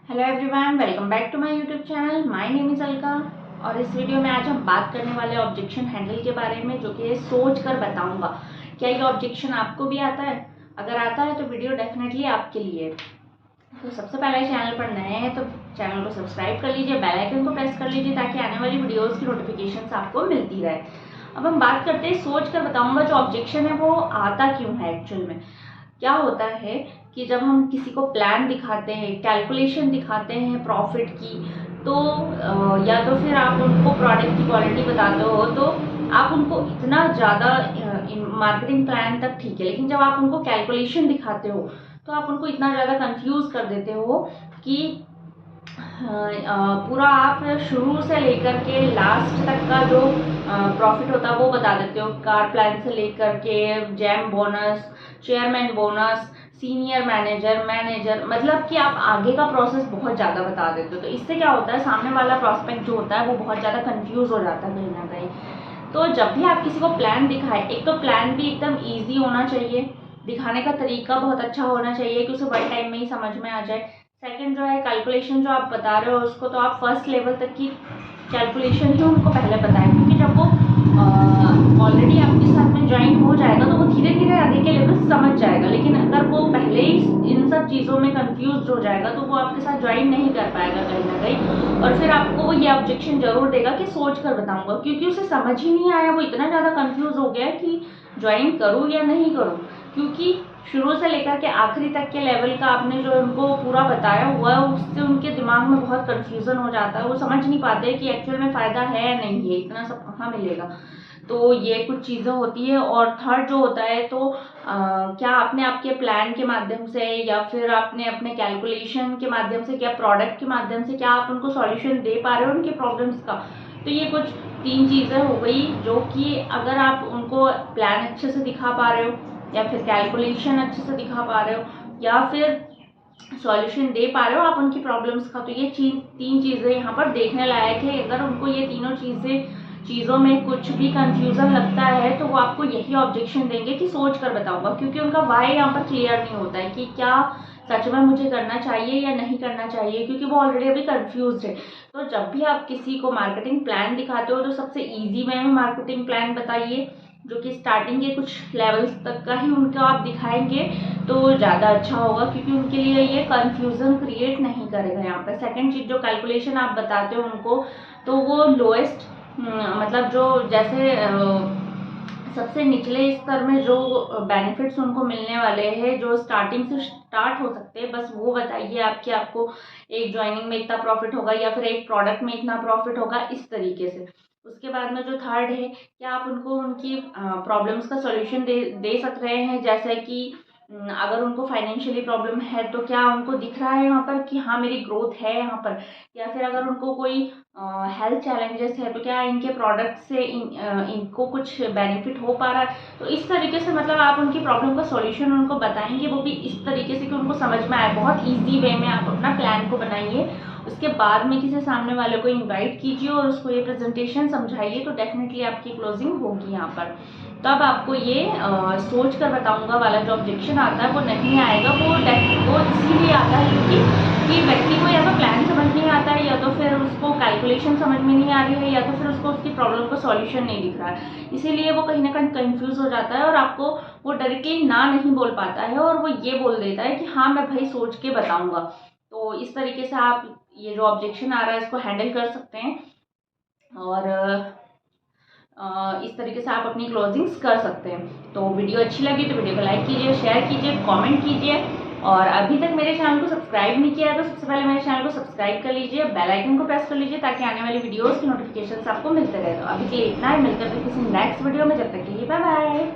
Hello everyone, welcome back to my YouTube channel. My name is Alka और इस video में आज हम बात करने वाले ऑब्जेक्शन हैंडल के बारे में, जो कि सोच कर बताऊंगा। क्या ये ऑब्जेक्शन आपको भी आता है? अगर आता है तो वीडियो डेफिनेटली आपके लिए है। तो सबसे पहले चैनल पर नए हैं तो चैनल को सब्सक्राइब कर लीजिए, बेल आइकन को प्रेस कर लीजिए ताकि आने वाली वीडियोज़ की नोटिफिकेशन आपको मिलती रहे। अब हम बात करते हैं सोच कर बताऊँगा जो ऑब्जेक्शन है वो आता क्यों है। एक्चुअल में क्या होता है कि जब हम किसी को प्लान दिखाते हैं, कैलकुलेशन दिखाते हैं प्रॉफिट की, तो या तो फिर आप उनको प्रोडक्ट की क्वालिटी बताते हो तो आप उनको इतना ज़्यादा मार्केटिंग प्लान तक ठीक है, लेकिन जब आप उनको कैलकुलेशन दिखाते हो तो आप उनको इतना ज़्यादा कंफ्यूज कर देते हो कि पूरा आप शुरू से लेकर के लास्ट तक का जो प्रॉफिट होता है वो बता देते हो। कार प्लान से लेकर के jam bonus, chairman bonus, senior manager, मतलब कि आप आगे का प्रोसेस बहुत ज़्यादा बता देते हो। तो इससे क्या होता है, सामने वाला प्रॉस्पेक्ट जो होता है वो बहुत ज़्यादा कंफ्यूज हो जाता है कहीं ना कहीं। तो जब भी आप किसी को प्लान दिखाए, एक तो प्लान भी एकदम ईजी होना चाहिए, दिखाने का तरीका बहुत अच्छा होना चाहिए कि उसे वन टाइम में ही समझ में आ जाए। सेकंड जो है, कैलकुलेशन जो आप बता रहे हो उसको तो आप फर्स्ट लेवल तक की कैलकुलेशन ही उनको पहले बताएं, क्योंकि जब वो ऑलरेडी आपके साथ में ज्वाइन हो जाएगा तो वो धीरे धीरे आगे के लेवल समझ जाएगा। लेकिन अगर वो पहले ही इन सब चीज़ों में कंफ्यूज हो जाएगा तो वो आपके साथ ज्वाइन नहीं कर पाएगा कहीं ना कहीं, और फिर आपको वो ये ऑब्जेक्शन जरूर देगा कि सोच कर बताऊंगा, क्योंकि उसे समझ ही नहीं आया। वो इतना ज़्यादा कंफ्यूज हो गया कि ज्वाइन करूँ या नहीं करूँ, क्योंकि शुरू से लेकर के आखिरी तक के लेवल का आपने जो उनको पूरा बताया हुआ है उससे उनके दिमाग में बहुत कंफ्यूजन हो जाता है। वो समझ नहीं पाते कि एक्चुअल में फ़ायदा है या नहीं है, इतना सब कहाँ मिलेगा। तो ये कुछ चीज़ें होती है। और थर्ड जो होता है, तो क्या आपने आपके प्लान के माध्यम से या फिर आपने अपने कैलकुलेशन के माध्यम से, क्या प्रोडक्ट के माध्यम से, क्या आप उनको सॉल्यूशन दे पा रहे हो उनके प्रॉब्लम्स का। तो ये कुछ तीन चीज़ें हो गई जो कि अगर आप उनको प्लान अच्छे से दिखा पा रहे हो, या फिर कैलकुलेशन अच्छे से दिखा पा रहे हो, या फिर सॉल्यूशन दे पा रहे हो आप उनकी प्रॉब्लम्स का, तो ये तीन चीज़ें यहाँ पर देखने लायक है। अगर उनको ये तीनों चीज़ों में कुछ भी कंफ्यूजन लगता है तो वो आपको यही ऑब्जेक्शन देंगे कि सोच कर बताऊंगा, क्योंकि उनका वाई यहाँ पर क्लियर नहीं होता है कि क्या सच में मुझे करना चाहिए या नहीं करना चाहिए, क्योंकि वो ऑलरेडी अभी कंफ्यूज है। तो जब भी आप किसी को मार्केटिंग प्लान दिखाते हो तो सबसे ईजी वे में मार्केटिंग प्लान बताइए, जो कि स्टार्टिंग के कुछ लेवल्स तक का ही उनको आप दिखाएंगे तो ज़्यादा अच्छा होगा, क्योंकि उनके लिए ये कन्फ्यूज़न क्रिएट नहीं करेगा यहाँ पर। सेकंड चीज़, जो कैलकुलेशन आप बताते हो उनको, तो वो लोएस्ट, मतलब जो जैसे सबसे निचले स्तर में जो बेनिफिट्स उनको मिलने वाले हैं, जो स्टार्टिंग से स्टार्ट हो सकते हैं, बस वो बताइए आप कि आपको एक ज्वाइनिंग में इतना प्रॉफिट होगा या फिर एक प्रोडक्ट में इतना प्रॉफिट होगा, इस तरीके से। उसके बाद में जो थर्ड है, क्या आप उनको उनकी प्रॉब्लम्स का सॉल्यूशन दे सक रहे हैं, जैसे कि अगर उनको फाइनेंशियली प्रॉब्लम है तो क्या उनको दिख रहा है यहाँ पर कि हाँ मेरी ग्रोथ है यहाँ पर, या फिर अगर उनको कोई हेल्थ चैलेंजेस है तो क्या इनके प्रोडक्ट से इनको कुछ बेनिफिट हो पा रहा है। तो इस तरीके से मतलब आप उनकी प्रॉब्लम का सॉल्यूशन उनको बताएंगे, वो भी इस तरीके से कि उनको समझ में आए। बहुत ईजी वे में आप अपना प्लान को बनाइए, उसके बाद में किसी सामने वाले को इनवाइट कीजिए और उसको ये प्रेजेंटेशन समझाइए, तो डेफिनेटली आपकी क्लोजिंग होगी यहाँ पर। तब आपको ये सोच कर बताऊंगा वाला जो ऑब्जेक्शन आता है वो नहीं आएगा। वो इसीलिए आता है क्योंकि व्यक्ति को या तो प्लान समझ नहीं आता है, या तो फिर उसको कैलकुलेशन समझ में नहीं आ रही है, या तो फिर उसको उसकी प्रॉब्लम का सॉल्यूशन नहीं दिख रहा है। इसीलिए वो कहीं ना कहीं कंफ्यूज हो जाता है और आपको वो डायरेक्टली ना नहीं बोल पाता है, और वो ये बोल देता है कि हाँ मैं भाई सोच के बताऊंगा। तो इस तरीके से आप ये जो ऑब्जेक्शन आ रहा है इसको हैंडल कर सकते हैं, और इस तरीके से आप अपनी क्लोजिंग्स कर सकते हैं। तो वीडियो अच्छी लगी तो वीडियो को लाइक कीजिए, शेयर कीजिए, कमेंट कीजिए, और अभी तक मेरे चैनल को सब्सक्राइब नहीं किया है तो सबसे पहले मेरे चैनल को सब्सक्राइब कर लीजिए, बेल आइकन को प्रेस कर लीजिए ताकि आने वाली वीडियोस की नोटिफिकेशन आपको मिलते रहे। तो अभी के लिए इतना ही, मिलते हैं फिर किसी नेक्स्ट वीडियो में, जब तक के लिए बाय बाय।